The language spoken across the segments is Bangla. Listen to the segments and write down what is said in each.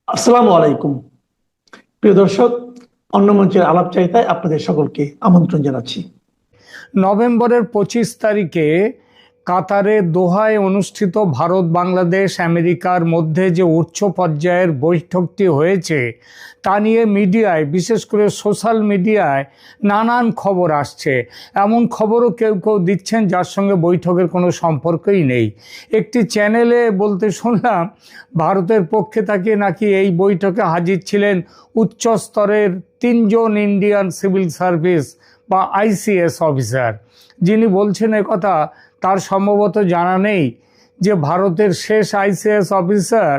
আসসালামু আলাইকুম। প্রিয় দর্শক, অন্য মঞ্চের আলাপচারিতায় আপনাদের সকলকে আমন্ত্রণ জানাচ্ছি। নভেম্বরের 25 তারিখে কাতারে দোহায় অনুষ্ঠিত ভারত বাংলাদেশ আমেরিকার মধ্যে যে উচ্চ পর্যায়ের বৈঠকটি হয়েছে তা নিয়ে মিডিয়ায়, বিশেষ করে সোশ্যাল মিডিয়ায় নানান খবর আসছে। এমন খবরও কেউ কেউ দিচ্ছেন যার সঙ্গে বৈঠকের কোনো সম্পর্কই নেই। একটি চ্যানেলে বলতে শুনলাম ভারতের পক্ষে থেকে নাকি এই বৈঠকে হাজির ছিলেন উচ্চ স্তরের 3জন ইন্ডিয়ান সিভিল সার্ভিস বা আইসিএস অফিসার। যিনি বলছেন কথা তার সম্ভবত জানা নেই যে ভারতের শেষ আইসিএস অফিসার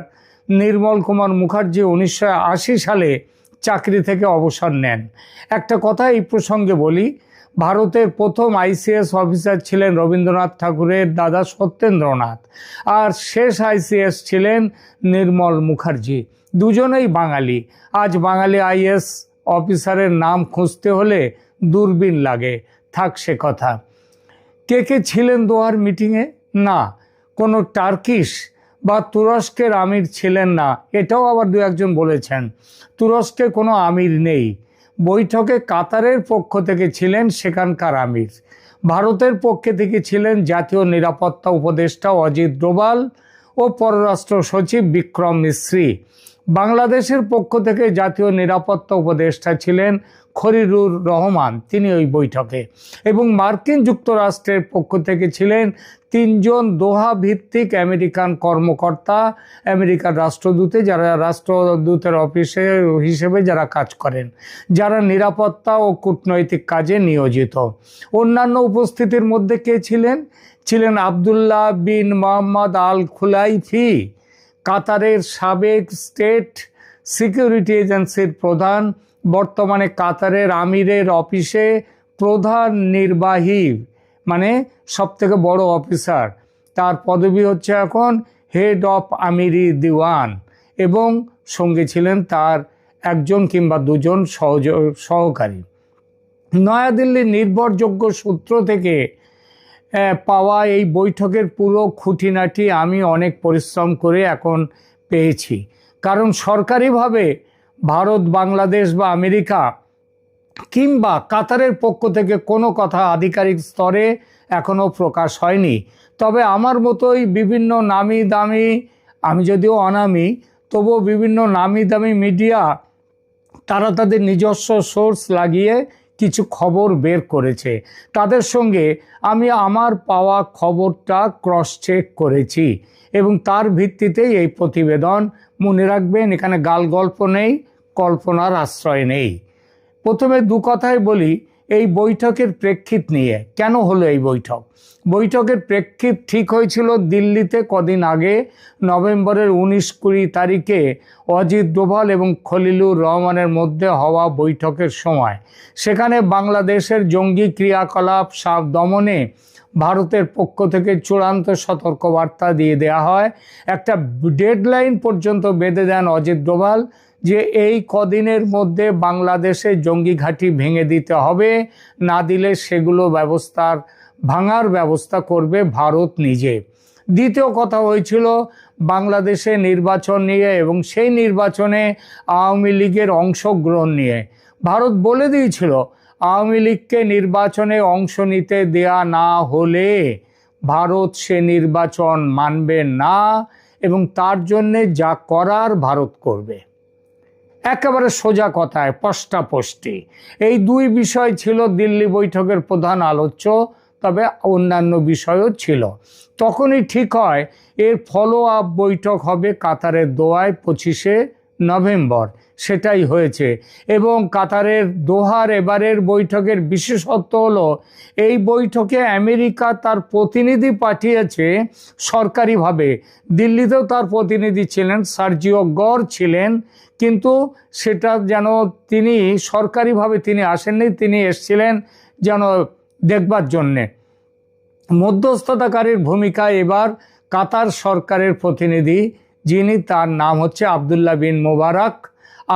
নির্মল কুমার মুখার্জি 1980 সালে চাকরি থেকে অবসর নেন। একটা কথা এই প্রসঙ্গে বলি, ভারতের প্রথম আইসিএস অফিসার ছিলেন রবীন্দ্রনাথ ঠাকুরের দাদা সত্যেন্দ্রনাথ, আর শেষ আইসিএস ছিলেন নির্মল মুখার্জি। দুজনেই বাঙালি। আজ বাঙালি আইএস অফিসারের নাম খুঁজতে হলে দূরবীন লাগে। থাক সে কথা। কে কে ছিলেন দোহার মিটিংয়ে? না, কোনো টার্কিশ বা তুরস্কের আমির ছিলেন না, এটাও আবার দু একজন বলেছেন। তুরস্কে কোনো আমির নেই। বৈঠকে কাতারের পক্ষ থেকে ছিলেন সেখানকার আমির। ভারতের পক্ষে থেকে ছিলেন জাতীয় নিরাপত্তা উপদেষ্টা অজিত ডোভাল ও পররাষ্ট্র সচিব বিক্রম মিস্ত্রি। বাংলাদেশের পক্ষ থেকে জাতীয় নিরাপত্তা উপদেষ্টা ছিলেন খলিলুর রহমান, তিনি ওই বৈঠকে। এবং মার্কিন যুক্তরাষ্ট্রের পক্ষ থেকে ছিলেন 3জন দোহা ভিত্তিক আমেরিকান কর্মকর্তা, আমেরিকার রাষ্ট্রদূতে, যারা রাষ্ট্রদূতের অফিসে হিসেবে যারা কাজ করেন, যারা নিরাপত্তা ও কূটনৈতিক কাজে নিয়োজিত। অন্যান্য উপস্থিতির মধ্যে কে ছিলেন? ছিলেন আবদুল্লাহ বিন মোহাম্মদ আল খুলাইফি, কাতারের সাবেক স্টেট সিকিউরিটি এজেন্সির প্রধান, বর্তমানে কাতারের আমিরের অফিসে প্রধান নির্বাহী, মানে সবথেকে বড় অফিসার। তার পদবি হচ্ছে এখন হেড অফ আমিরি দিওয়ান, এবং সঙ্গে ছিলেন তার একজন কিংবা দুজন সহকারী। নয়াদিল্লির নির্ভরযোগ্য সূত্র থেকে পাওয়া এই বৈঠকের পুরো খুঁটিনাটি আমি অনেক পরিশ্রম করে এখন পেয়েছি। কারণ সরকারিভাবে ভারত বাংলাদেশ বা আমেরিকা কিংবা কাতারের পক্ষ থেকে কোনো কথা আধিকারিক স্তরে এখনও প্রকাশ হয়নি। তবে আমার মতোই বিভিন্ন নামি দামি, আমি যদিও অনামি, তবুও বিভিন্ন নামি দামি মিডিয়া তারা তাদের নিজস্ব সোর্স লাগিয়ে কিছু খবর বের করেছে। তাদের সঙ্গে আমি আমার পাওয়া খবরটা ক্রস চেক করেছি এবং তার ভিত্তিতেই এই প্রতিবেদন। মনে রাখবেন, এখানে গাল গল্প নেই, কল্পনার আশ্রয় নেই। প্রথমে দু কথাই বলি এই বৈঠকের প্রেক্ষিত নিয়ে। কেন হলো এই বৈঠক? বৈঠকের প্রেক্ষিত ঠিক হয়েছিল দিল্লিতে কদিন আগে, নভেম্বরের 19-20 তারিখে অজিত ডোভাল এবং খলিলুর রহমানের মধ্যে হওয়া বৈঠকের সময়। সেখানে বাংলাদেশের জঙ্গি ক্রিয়াকলাপ দমনে ভারতের পক্ষ থেকে চূড়ান্ত সতর্কবার্তা দিয়ে দেওয়া হয়। একটা ডেডলাইন পর্যন্ত বেঁধে দেন অজিত ডোভাল যে এই কদিনের মধ্যে বাংলাদেশে জঙ্গি ঘাঁটি ভেঙে দিতে হবে, না দিলে সেগুলো ভাঙার ব্যবস্থা করবে ভারত নিজে। দ্বিতীয় কথা হয়েছিল বাংলাদেশে নির্বাচন নিয়ে এবং সেই নির্বাচনে আওয়ামী লীগের অংশগ্রহণ নিয়ে। ভারত বলে দিয়েছিল আওয়ামী লীগকে নির্বাচনে অংশ নিতে দেয়া না হলে ভারত সে নির্বাচন মানবে না এবং তার জন্যে যা করার ভারত করবে। একেবারে সোজা কথায় স্পষ্টাস্পষ্টি এই দুই বিষয় ছিল দিল্লি বৈঠকের প্রধান আলোচ্য, তবে অন্যান্য বিষয়ও ছিল। তখনই ঠিক হয় এর ফলো আপ বৈঠক হবে কাতারের দোহায় 25শে নভেম্বর। সেটাই হয়েছে। এবং কাতারের দোহার এবারের বৈঠকের বিশেষত্ব হলো এই বৈঠকে আমেরিকা তার প্রতিনিধি পাঠিয়েছে সরকারিভাবে। দিল্লিতেও তার প্রতিনিধি ছিলেন, সার্জিও গর ছিলেন, কিন্তু সেটা যেন তিনি সরকারিভাবে তিনি আসেননি, তিনি এসেছিলেন যেন দেখবার জন্যে। মধ্যস্থতাকারীর ভূমিকায় এবার কাতার সরকারের প্রতিনিধি, যিনি তার নাম হচ্ছে আবদুল্লাহ বিন মোবারক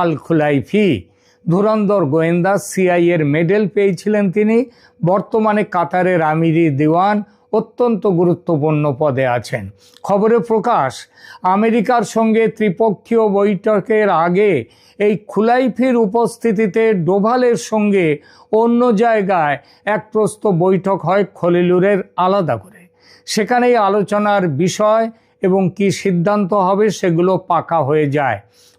আল খুলাইফি। ধুরন্ধর গোয়েন্দা, সিআইএর মেডেল পেয়েছিলেন তিনি। বর্তমানে কাতারের আমিরি দিওয়ান অত্যন্ত গুরুত্বপূর্ণ পদে আছেন। খবরে প্রকাশ, আমেরিকার সঙ্গে ত্রিপক্ষীয় বৈঠকের আগে এই খুলাইফির উপস্থিতিতে ডোভালের সঙ্গে অন্য জায়গায় এক প্রস্ত বৈঠক হয় খলিলুরের আলাদা করে। সেখানেই আলোচনার বিষয় এবং কি সিদ্ধান্ত হবে সেগুলো পাকা হয়ে যায়।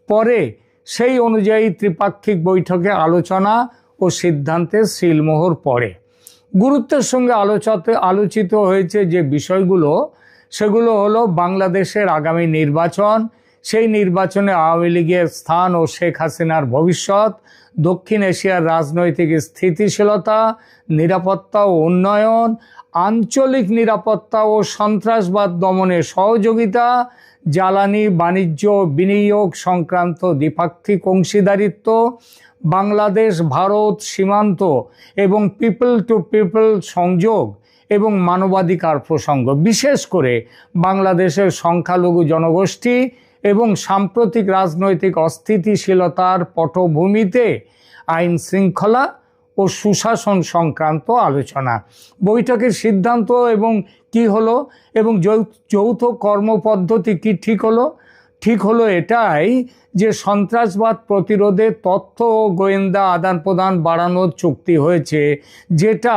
পরে সেই অনুযায়ী ত্রিপাক্ষিক বৈঠকে আলোচনা ও সিদ্ধান্তের সিলমোহর পড়ে। গুরুত্বের সঙ্গে আলোচিত হয়েছে যে বিষয়গুলো, সেগুলো হলো বাংলাদেশের আগামী নির্বাচন, সেই নির্বাচনে আওয়ামী লীগের স্থান ও শেখ হাসিনার ভবিষ্যৎ, দক্ষিণ এশিয়ার রাজনৈতিক স্থিতিশীলতা, নিরাপত্তা ও উন্নয়ন, আঞ্চলিক নিরাপত্তা ও সন্ত্রাসবাদ দমনে সহযোগিতা, জ্বালানি, বাণিজ্য, বিনিয়োগ সংক্রান্ত দ্বিপাক্ষিক অংশীদারিত্ব, বাংলাদেশ ভারত সীমান্ত এবং পিপল টু পিপল সংযোগ এবং মানবাধিকার প্রসঙ্গ, বিশেষ করে বাংলাদেশের সংখ্যালঘু জনগোষ্ঠী এবং সাম্প্রতিক রাজনৈতিক অস্থিতিশীলতার পটভূমিতে আইন শৃঙ্খলা ও সুশাসন সংক্রান্ত আলোচনা। বৈঠকের সিদ্ধান্ত এবং কি হলো এবং যৌথ কর্মপদ্ধতি কি ঠিক হলো এটাই যে সন্ত্রাসবাদ প্রতিরোধে তথ্য ও গোয়েন্দা আদান প্রদান বাড়ানোর চুক্তি হয়েছে, যেটা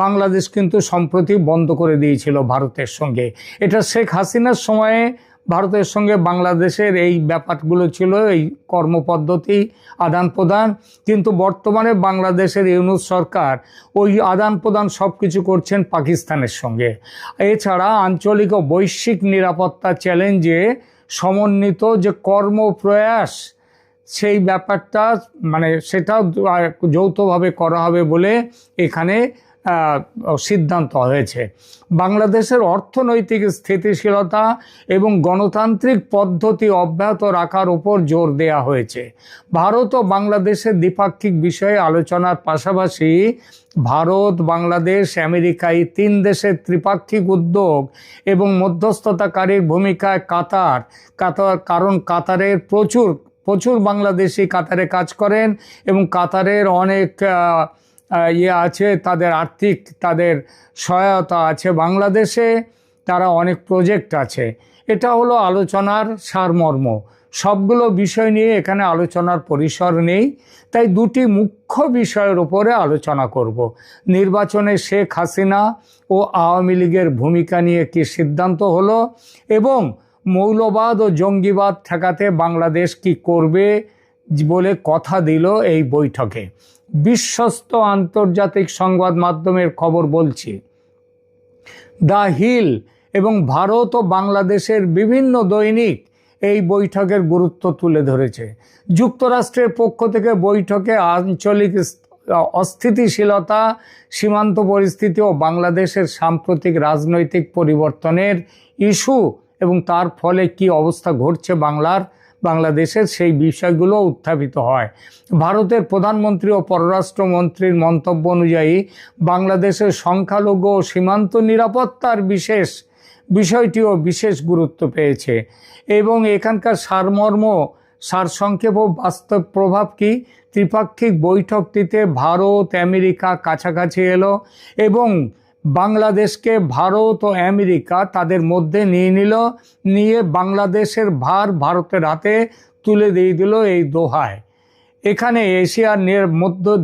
বাংলাদেশ কিন্তু সম্প্রতি বন্ধ করে দিয়েছিল ভারতের সঙ্গে। এটা শেখ হাসিনার সময়ে ভারতের সঙ্গে বাংলাদেশের এই ব্যাপারগুলো ছিল, এই কর্মপদ্ধতি আদান প্রদান, কিন্তু বর্তমানে বাংলাদেশের ইউনূস সরকার ওই আদান প্রদান সব কিছু করছেন পাকিস্তানের সঙ্গে। এছাড়া আঞ্চলিক ও বৈশ্বিক নিরাপত্তা চ্যালেঞ্জে সমন্বিত যে কর্মপ্রয়াস, সেই ব্যাপারটা সেটা যৌথভাবে করা হবে বলে এখানে সিদ্ধান্ত হয়েছে। বাংলাদেশের অর্থনৈতিক স্থিতিশীলতা এবং গণতান্ত্রিক পদ্ধতি অব্যাহত রাখার উপর জোর দেওয়া হয়েছে। ভারত ও বাংলাদেশের দ্বিপাক্ষিক বিষয়ে আলোচনার পাশাপাশি ভারত, বাংলাদেশ, আমেরিকা এই তিন দেশের ত্রিপাক্ষিক উদ্যোগ এবং মধ্যস্থতাকারীর ভূমিকায় কাতার, কারণ কাতারের প্রচুর বাংলাদেশি কাতারে কাজ করেন এবং কাতারের অনেক আছে, তাদের সহায়তা আছে বাংলাদেশে, তারা অনেক প্রজেক্ট আছে। এটা হলো আলোচনার সারমর্ম। সবগুলো বিষয় নিয়ে এখানে আলোচনার পরিসর নেই, তাই দুটি মুখ্য বিষয়ের উপরে আলোচনা করব। নির্বাচনে শেখ হাসিনা ও আওয়ামী লীগের ভূমিকা নিয়ে কি সিদ্ধান্ত হলো এবং মৌলবাদ ও জঙ্গিবাদ ঠেকাতে বাংলাদেশ কি করবে বলে কথা দিল এই বৈঠকে। বিশ্বস্ত আন্তর্জাতিক সংবাদ মাধ্যমের খবর বলছি, দ্য হিল এবং ভারত ও বাংলাদেশের বিভিন্ন দৈনিক এই বৈঠকের গুরুত্ব তুলে ধরেছে। যুক্তরাষ্ট্রের পক্ষ থেকে বৈঠকে আঞ্চলিক অস্থিতিশীলতা, সীমান্ত পরিস্থিতি ও বাংলাদেশের সাম্প্রতিক রাজনৈতিক পরিবর্তনের ইস্যু এবং তার ফলে কি অবস্থা ঘটছে বাংলাদেশের, সেই বিষয়গুলো উত্থাপিত হয়। ভারতের প্রধানমন্ত্রী ও পররাষ্ট্রমন্ত্রীর মন্তব্য অনুযায়ী বাংলাদেশের সংখ্যালঘু ও সীমান্ত নিরাপত্তার বিষয়টিও বিশেষ গুরুত্ব পেয়েছে এবং এখানকার সারসংক্ষেপ ও বাস্তব প্রভাব কি। ত্রিপাক্ষিক বৈঠকটিতে ভারত, আমেরিকা কাছাকাছি এলো এবং বাংলাদেশকে ভারত ও আমেরিকা তাদের মধ্যে নিয়ে বাংলাদেশের ভার ভারতের হাতে তুলে দিয়ে দিল এই দোহায়। এখানে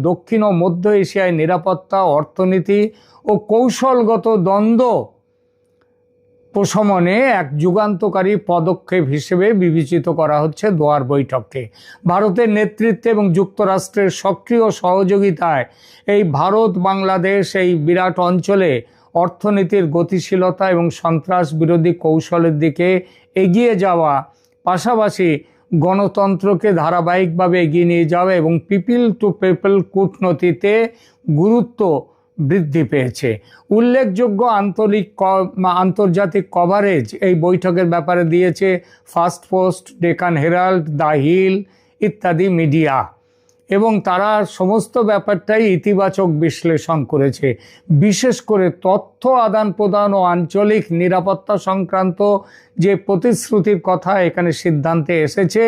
দক্ষিণ ও মধ্য এশিয়ায় নিরাপত্তা, অর্থনীতি ও কৌশলগত দ্বন্দ্ব প্রশমনে এক যুগান্তকারী পদক্ষেপ হিসেবে বিবেচিত করা হচ্ছে দোহার বৈঠককে। ভারতের নেতৃত্বে এবং যুক্তরাষ্ট্রের সক্রিয় সহযোগিতায় এই ভারত বাংলাদেশ এই বিরাট অঞ্চলে অর্থনীতির গতিশীলতা এবং সন্ত্রাস বিরোধী কৌশলের দিকে এগিয়ে যাওয়া, পাশাপাশি গণতন্ত্রকে ধারাবাহিকভাবে এগিয়ে নিয়ে যাওয়া এবং পিপল টু পিপল কূটনীতিতে গুরুত্ব বৃদ্ধি পেয়েছে। উল্লেখযোগ্য আন্তর্জাতিক কভারেজ এই বৈঠকের ব্যাপারে দিয়েছে First Post, Deccan Herald, The Hill ইত্যাদি মিডিয়া। এবং তারা সমস্ত ব্যাপারটাই ইতিবাচক বিশ্লেষণ করেছে। বিশেষ করে তথ্য আদান প্রদান ও আঞ্চলিক নিরাপত্তা সংক্রান্ত যে প্রতিশ্রুতির কথা এখানে সিদ্ধান্তে এসেছে,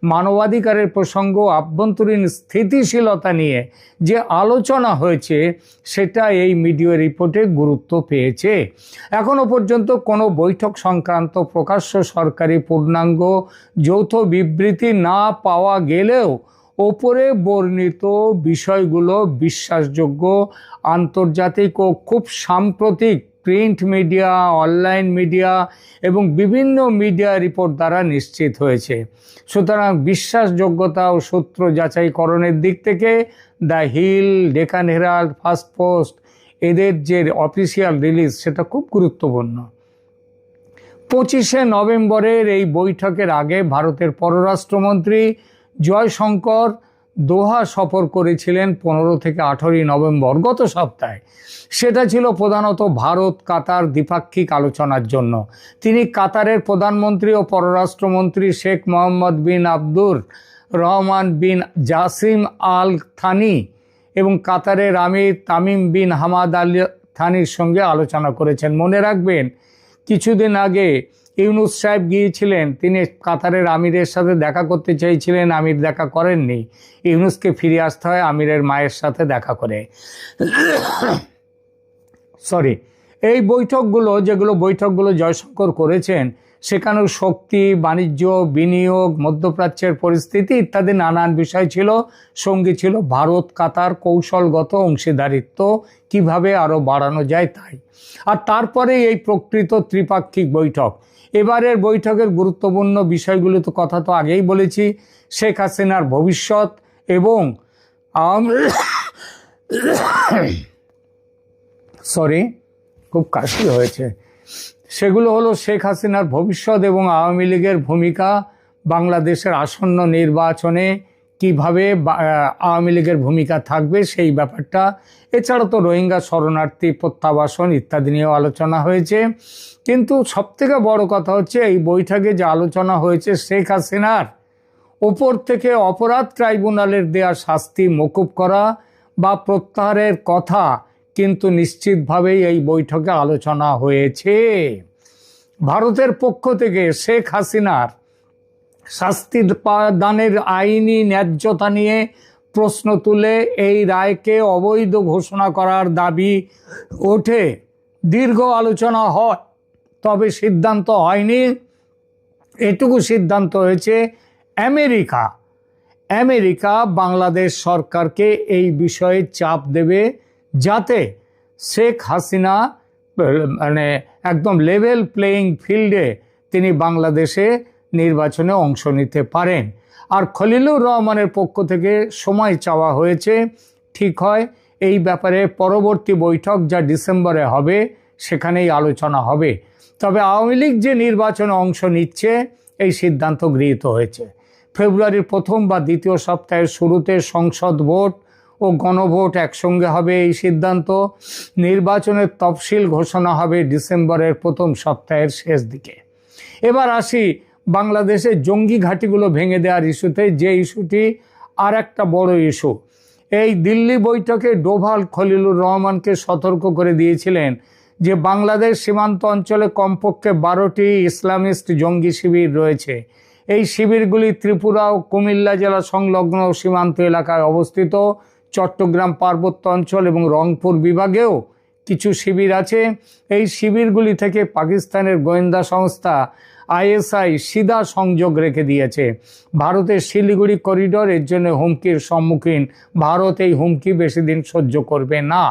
মানবাধিকারের প্রসঙ্গ, আভ্যন্তরীণ স্থিতিশীলতা নিয়ে যে আলোচনা হয়েছে সেটা এই মিডিয়া রিপোর্টে গুরুত্ব পেয়েছে। এখনো পর্যন্ত কোনো বৈঠক সংক্রান্ত প্রকাশ্য সরকারি পূর্ণাঙ্গ যৌথ বিবৃতি না পাওয়া গেলেও ওপরে বর্ণিত বিষয়গুলো বিশ্বাসযোগ্য, আন্তর্জাতিক ও খুব সাম্প্রতিক প্রিন্ট মিডিয়া, অনলাইন মিডিয়া এবং বিভিন্ন মিডিয়া রিপোর্ট দ্বারা নিশ্চিত হয়েছে। সুতরাং বিশ্বাসযোগ্যতা ও সূত্র যাচাইকরণের দিক থেকে The Hill, Deccan Herald, First Post এদের যে অফিসিয়াল রিলিজ সেটা খুব গুরুত্বপূর্ণ। 25শে নভেম্বরের এই বৈঠকের আগে ভারতের পররাষ্ট্রমন্ত্রী জয়শঙ্কর দোহা সফর করেছিলেন 15 থেকে 18 নভেম্বর, গত সপ্তাহে। সেটা ছিল প্রধানত ভারত কাতার দ্বিপাক্ষিক আলোচনার জন্য। তিনি কাতারের প্রধানমন্ত্রী ও পররাষ্ট্রমন্ত্রী শেখ মোহাম্মদ বিন আব্দুর রহমান বিন জাসিম আল থানি এবং কাতারের আমির তামিম বিন হামাদ আল থানির সঙ্গে আলোচনা করেছেন। মনে রাখবেন, কিছুদিন আগে ইউনুস সাহেব গিয়েছিলেন, তিনি কাতারের আমিরের সাথে দেখা করতে চেয়েছিলেন, আমির দেখা করেননি। ইউনুসকে ফিরে আসতে হয় আমিরের মায়ের সাথে দেখা করে। এই বৈঠকগুলো জয়শঙ্কর করেছেন, সেখানেও শক্তি, বাণিজ্য, বিনিয়োগ, মধ্যপ্রাচ্যের পরিস্থিতি ইত্যাদি নানান বিষয় ছিল। সঙ্গী ছিল ভারত কাতার কৌশলগত অংশীদারিত্ব কিভাবে আরও বাড়ানো যায় তাই। আর তারপরে এই প্রকৃত ত্রিপাক্ষিক বৈঠক। এবারের বৈঠকের গুরুত্বপূর্ণ বিষয়গুলো তো কথা তো আগেই বলেছি, শেখ হাসিনার ভবিষ্যৎ এবং খুব কাশি হয়েছে। সেগুলো হলো শেখ হাসিনার ভবিষ্যৎ এবং আওয়ামী লীগের ভূমিকা, বাংলাদেশের আসন্ন নির্বাচনে কিভাবে আওয়ামী লীগের ভূমিকা থাকবে সেই ব্যাপারটা। এছাড়া তো রোহিঙ্গা শরণার্থী প্রত্যাবাসন ইত্যাদি নিয়েও আলোচনা হয়েছে। কিন্তু সবথেকে বড় কথা হচ্ছে এই বৈঠকে যে আলোচনা হয়েছে শেখ হাসিনার ওপর থেকে অপরাধ ট্রাইব্যুনালের দেয়া শাস্তি মকুব করা বা প্রত্যাহারের কথা কিন্তু নিশ্চিতভাবেই এই বৈঠকে আলোচনা হয়েছে। ভারতের পক্ষ থেকে শেখ হাসিনার শাস্তি দানের আইনি ন্যায্যতা নিয়ে প্রশ্ন তুলে এই রায়কে অবৈধ ঘোষণা করার দাবি ওঠে। দীর্ঘ আলোচনা হয়, তবে সিদ্ধান্ত হয়নি। এটুকু সিদ্ধান্ত হয়েছে আমেরিকা বাংলাদেশ সরকারকে এই বিষয়ে চাপ দেবে, যাতে শেখ হাসিনা একদম লেভেল প্লেয়িং ফিল্ডে তিনি বাংলাদেশে নির্বাচনে অংশ নিতে পারেন। আর খলিলুর রহমানের পক্ষ থেকে সময় চাওয়া হয়েছে। ঠিক হয় এই ব্যাপারে পরবর্তী বৈঠক যা ডিসেম্বরে হবে সেখানেই আলোচনা হবে। তবে আওয়ামী লীগ যে নির্বাচনে অংশ নিচ্ছে এই সিদ্ধান্ত গৃহীত হয়েছে। ফেব্রুয়ারির প্রথম বা দ্বিতীয় সপ্তাহের শুরুতে সংসদ ভোট ও গণভোট একসঙ্গে হবে এই সিদ্ধান্ত। নির্বাচনের তফসিল ঘোষণা হবে ডিসেম্বরের প্রথম সপ্তাহের শেষ দিকে। এবার আসি বাংলাদেশের জঙ্গি ঘাঁটিগুলো ভেঙে দেওয়ার ইস্যুতে, যে ইস্যুটি আর একটা বড় ইস্যু। এই দিল্লি বৈঠকে ডোভাল খলিলুর রহমানকে সতর্ক করে দিয়েছিলেন যে বাংলাদেশ সীমান্ত অঞ্চলে কমপক্ষে 12টি ইসলামিস্ট জঙ্গি শিবির রয়েছে। এই শিবিরগুলি ত্রিপুরা ও কুমিল্লা জেলা সংলগ্ন সীমান্ত এলাকায় অবস্থিত। চট্টগ্রাম পার্বত্য অঞ্চল এবং রংপুর বিভাগেও কিছু শিবির আছে। এই শিবিরগুলি থেকে পাকিস্তানের গোয়েন্দা সংস্থা ISI সিধা সংযোগ রেখে দিয়েছে। ভারতের শিলিগুড়ি করিডোর এর জন্য হুমকির সম্মুখীন। ভারত এই হুমকি বেশি দিন সহ্য করবে না।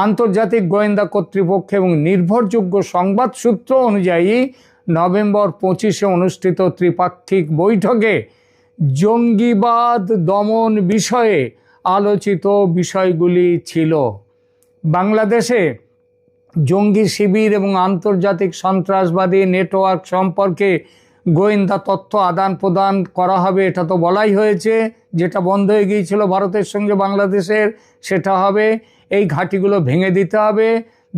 আন্তর্জাতিক গোয়েন্দা কর্তৃপক্ষ এবং নির্ভরযোগ্য সংবাদ সূত্র অনুযায়ী নভেম্বর 25-এ অনুষ্ঠিত ত্রিপাক্ষিক বৈঠকে জঙ্গিবাদ দমন বিষয়ে আলোচিত বিষয়গুলি ছিল। বাংলাদেশে জঙ্গি শিবির এবং আন্তর্জাতিক সন্ত্রাসবাদী নেটওয়ার্ক সম্পর্কে গোয়েন্দা তথ্য আদান প্রদান করা হবে, এটা তো বলাই হয়েছে। যেটা বন্ধ হয়ে গিয়েছিল ভারতের সঙ্গে বাংলাদেশের, সেটা হবে। এই ঘাঁটিগুলো ভেঙে দিতে হবে।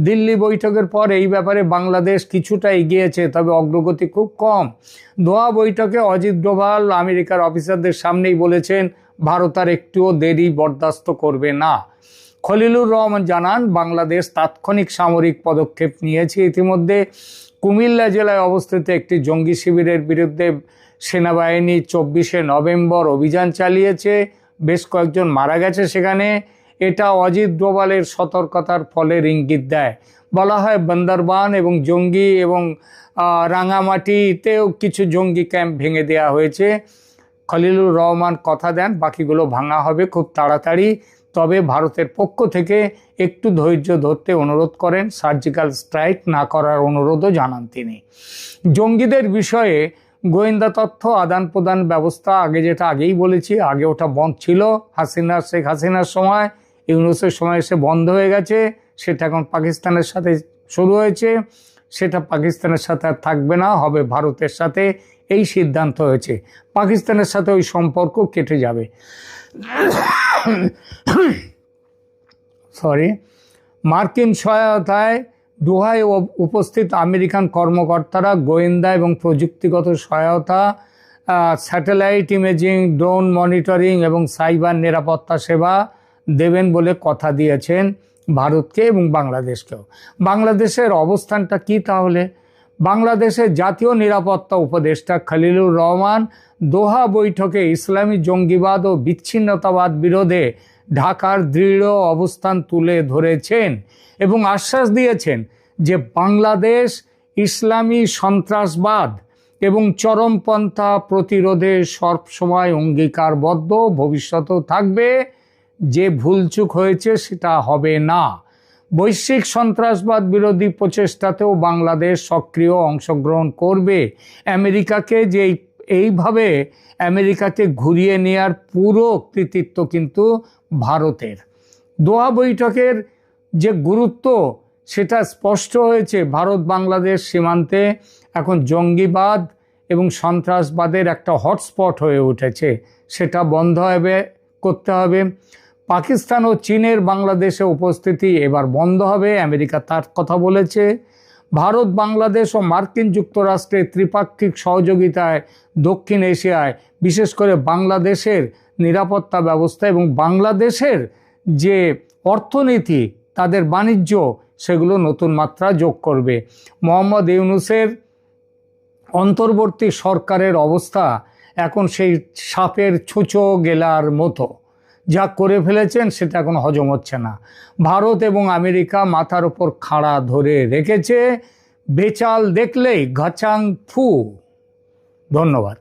দিল্লি বৈঠকের পর এই ব্যাপারে বাংলাদেশ কিছুটা এগিয়েছে, তবে অগ্রগতি খুব কম। দোহা বৈঠকে অজিত ডোভাল আমেরিকার অফিসারদের সামনেই বলেছেন ভারত আর একটুও দেরি বরদাস্ত করবে না। খলিলুর রহমান জানান, বাংলাদেশ তাৎক্ষণিক সামরিক পদক্ষেপ নিয়েছে। ইতিমধ্যে কুমিল্লা জেলায় অবস্থিত একটি জঙ্গি শিবিরের বিরুদ্ধে সেনাবাহিনী 24শে নভেম্বর অভিযান চালিয়েছে, বেশ কয়েকজন মারা গেছে সেখানে। এটা অজিত ডোভালের সতর্কতার ফলের ইঙ্গিত দেয়। বলা হয় বান্দরবান এবং জঙ্গি এবং রাঙামাটিতেও কিছু জঙ্গি ক্যাম্প ভেঙে দেওয়া হয়েছে। খলিলুর রহমান কথা দেন বাকিগুলো ভাঙা হবে খুব তাড়াতাড়ি, তবে ভারতের পক্ষ থেকে একটু ধৈর্য ধরতে অনুরোধ করেন, সার্জিক্যাল স্ট্রাইক না করার অনুরোধও জানান তিনি। জঙ্গিদের বিষয়ে গোয়েন্দা তথ্য আদান প্রদান ব্যবস্থা আগে যেটা আগেই বলেছি, আগে ওটা বন্ধ ছিল শেখ হাসিনার সময়, ইউনূসের সময় এসে বন্ধ হয়ে গেছে। সেটা এখন পাকিস্তানের সাথে শুরু হয়েছে, সেটা পাকিস্তানের সাথে আর থাকবে না, হবে ভারতের সাথে, এই সিদ্ধান্ত হয়েছে। পাকিস্তানের সাথে ওই সম্পর্ক কেটে যাবে। মার্কিন সহায়তায় দোহায় উপস্থিত আমেরিকান কর্মকর্তারা গোয়েন্দা এবং প্রযুক্তিগত সহায়তা, স্যাটেলাইট ইমেজিং, ড্রোন মনিটরিং এবং সাইবার নিরাপত্তা সেবা দেবেন বলে কথা দিয়েছেন ভারতকে এবং বাংলাদেশকেও। বাংলাদেশের অবস্থানটা কি তাহলে? বাংলাদেশের জাতীয় নিরাপত্তা উপদেষ্টা খলিলুর রহমান দোহা বৈঠকে ইসলামী জঙ্গিবাদ ও বিচ্ছিন্নতাবাদ বিরোধে ঢাকার দৃঢ় অবস্থান তুলে ধরেছেন এবং আশ্বাস দিয়েছেন যে বাংলাদেশ ইসলামী সন্ত্রাসবাদ এবং চরমপন্থা প্রতিরোধে সবসময় অঙ্গীকারবদ্ধ, ভবিষ্যতেও থাকবে। যে ভুলচুক হয়েছে সেটা হবে না। বৈশ্বিক সন্ত্রাসবাদ বিরোধী প্রচেষ্টাতেও বাংলাদেশ সক্রিয় অংশগ্রহণ করবে। আমেরিকাকে যে এইভাবে আমেরিকাকে ঘুরিয়ে নেওয়ার পুরো কৃতিত্ব কিন্তু ভারতের। দোহা বৈঠকের যে গুরুত্ব সেটা স্পষ্ট হয়েছে। ভারত বাংলাদেশ সীমান্তে এখন জঙ্গিবাদ এবং সন্ত্রাসবাদের একটা হটস্পট হয়ে উঠেছে, সেটা বন্ধ করতে হবে। পাকিস্তান ও চীনের বাংলাদেশে উপস্থিতি এবার বন্ধ হবে, আমেরিকা তার কথা বলেছে। ভারত বাংলাদেশ ও মার্কিন যুক্তরাষ্ট্রের ত্রিপাক্ষিক সহযোগিতায় দক্ষিণ এশিয়ায় বিশেষ করে বাংলাদেশের নিরাপত্তা ব্যবস্থা এবং বাংলাদেশের যে অর্থনীতি, তাদের বাণিজ্য, সেগুলো নতুন মাত্রা যোগ করবে। মোহাম্মদ ইউনূসের অন্তর্বর্তী সরকারের অবস্থা এখন সেই সাপের ছুঁচো গেলার মতো, যা করে ফেলেছেন সেটা এখন হজম হচ্ছে না। ভারত এবং আমেরিকা মাথার উপর খাড়া ধরে রেখেছে, বেচাল দেখলেই ঘাচাং ফু। ধন্যবাদ।